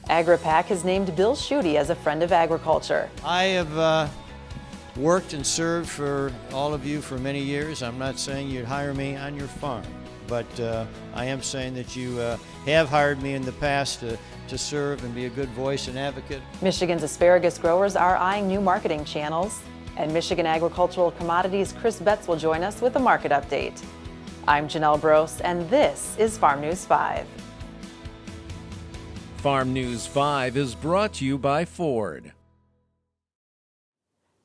AgriPac has named Bill Schuette as a friend of agriculture. I have worked and served for all of you for many years. I'm not saying you'd hire me on your farm, but I am saying that you have hired me in the past to serve and be a good voice and advocate. Michigan's asparagus growers are eyeing new marketing channels, and Michigan Agricultural Commodities' Chris Betts will join us with a market update. I'm Janelle Brose, and this is Farm News 5. Farm News 5 is brought to you by Ford.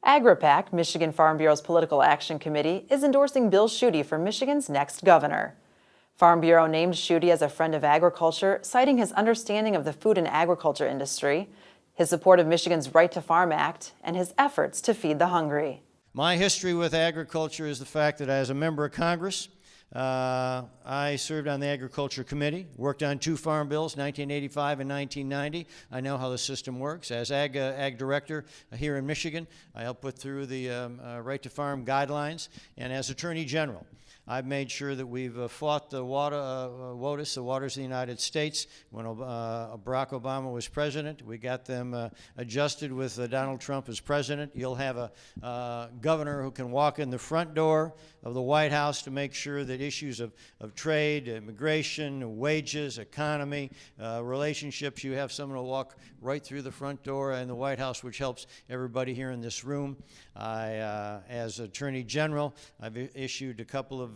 AgriPac, Michigan Farm Bureau's Political Action Committee, is endorsing Bill Schuette for Michigan's next governor. Farm Bureau named Schuette as a friend of agriculture, citing his understanding of the food and agriculture industry, his support of Michigan's Right to Farm Act, and his efforts to feed the hungry. My history with agriculture is the fact that as a member of Congress, I served on the Agriculture Committee, worked on 2 farm bills, 1985 and 1990. I know how the system works. As Ag Director here in Michigan, I helped put through the Right to Farm guidelines. And as Attorney General, I've made sure that we've fought the WOTUS, the Waters of the United States. When Barack Obama was president, we got them adjusted with Donald Trump as president. You'll have a governor who can walk in the front door of the White House to make sure that issues of trade, immigration, wages, economy, relationships, you have someone who will walk right through the front door in the White House, which helps everybody here in this room. As Attorney General, I've issued a couple of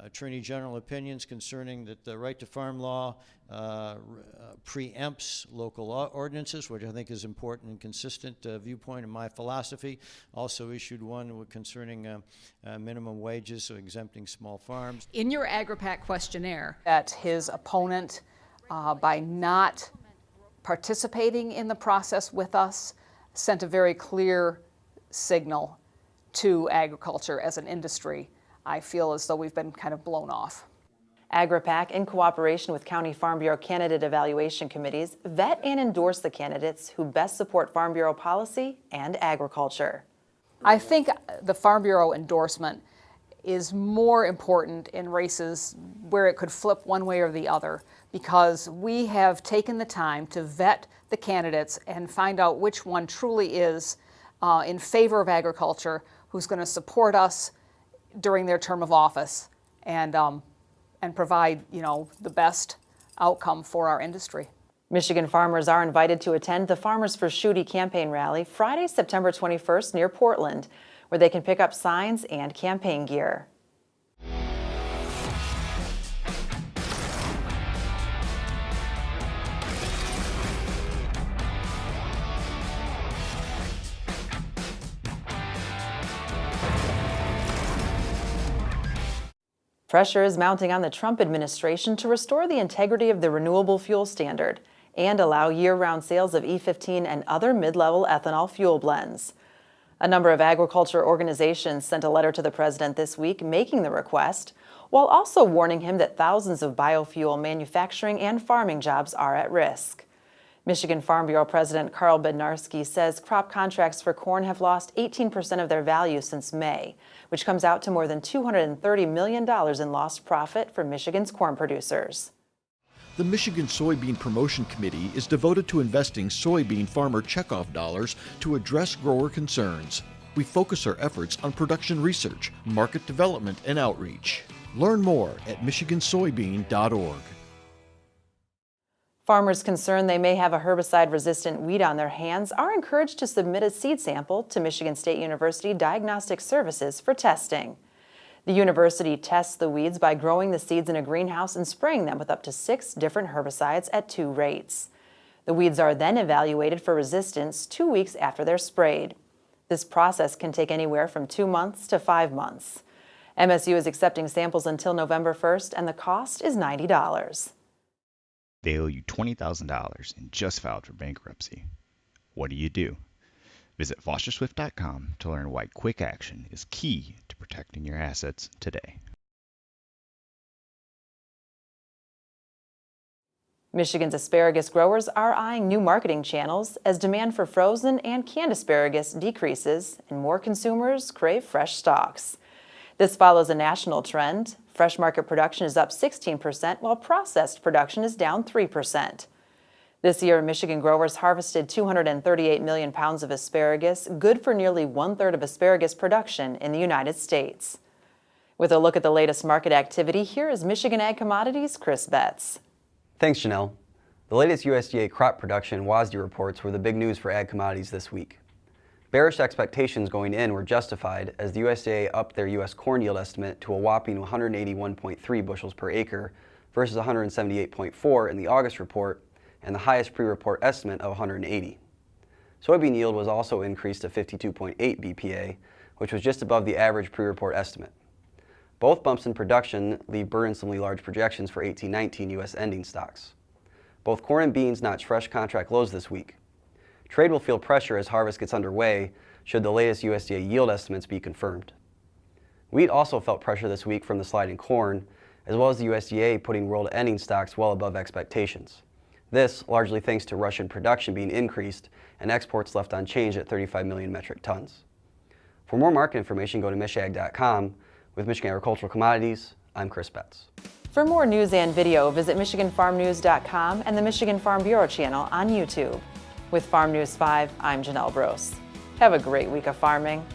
Attorney General opinions concerning that the Right to Farm law preempts local ordinances, which I think is important and consistent viewpoint in my philosophy. Also issued one concerning minimum wages, so exempting small farms. In your AgriPac questionnaire, that his opponent, by not participating in the process with us, sent a very clear signal to agriculture as an industry. I feel as though we've been kind of blown off. AgriPac, in cooperation with County Farm Bureau candidate evaluation committees, vet and endorse the candidates who best support Farm Bureau policy and agriculture. I think the Farm Bureau endorsement is more important in races where it could flip one way or the other, because we have taken the time to vet the candidates and find out which one truly is in favor of agriculture, who's going to support us during their term of office and provide, the best outcome for our industry. Michigan farmers are invited to attend the Farmers for Schuette campaign rally Friday, September 21st near Portland, where they can pick up signs and campaign gear. Pressure is mounting on the Trump administration to restore the integrity of the Renewable Fuel Standard and allow year-round sales of E15 and other mid-level ethanol fuel blends. A number of agriculture organizations sent a letter to the president this week making the request, while also warning him that thousands of biofuel manufacturing and farming jobs are at risk. Michigan Farm Bureau President Carl Bednarski says crop contracts for corn have lost 18% of their value since May, which comes out to more than $230 million in lost profit for Michigan's corn producers. The Michigan Soybean Promotion Committee is devoted to investing soybean farmer checkoff dollars to address grower concerns. We focus our efforts on production research, market development, and outreach. Learn more at michigansoybean.org. Farmers concerned they may have a herbicide-resistant weed on their hands are encouraged to submit a seed sample to Michigan State University Diagnostic Services for testing. The university tests the weeds by growing the seeds in a greenhouse and spraying them with up to 6 different herbicides at 2 rates. The weeds are then evaluated for resistance 2 weeks after they're sprayed. This process can take anywhere from 2 months to 5 months. MSU is accepting samples until November 1st, and the cost is $90. They owe you $20,000 and just filed for bankruptcy. What do? Visit fosterswift.com to learn why quick action is key to protecting your assets today. Michigan's asparagus growers are eyeing new marketing channels as demand for frozen and canned asparagus decreases and more consumers crave fresh stalks. This follows a national trend. Fresh market production is up 16%, while processed production is down 3%. This year, Michigan growers harvested 238 million pounds of asparagus, good for nearly 1/3 of asparagus production in the United States. With a look at the latest market activity, here is Michigan Ag Commodities' Chris Betts. Thanks, Janelle. The latest USDA crop production WASDE reports were the big news for ag commodities this week. Bearish expectations going in were justified as the USDA upped their U.S. corn yield estimate to a whopping 181.3 bushels per acre versus 178.4 in the August report and the highest pre-report estimate of 180. Soybean yield was also increased to 52.8 BPA, which was just above the average pre-report estimate. Both bumps in production leave burdensomely large projections for 18-19 U.S. ending stocks. Both corn and beans notched fresh contract lows this week. Trade will feel pressure as harvest gets underway should the latest USDA yield estimates be confirmed. Wheat also felt pressure this week from the slide in corn, as well as the USDA putting world ending stocks well above expectations. This largely thanks to Russian production being increased and exports left unchanged at 35 million metric tons. For more market information, go to michag.com. With Michigan Agricultural Commodities, I'm Chris Betts. For more news and video, visit MichiganFarmNews.com and the Michigan Farm Bureau channel on YouTube. With Farm News 5, I'm Janelle Brose. Have a great week of farming.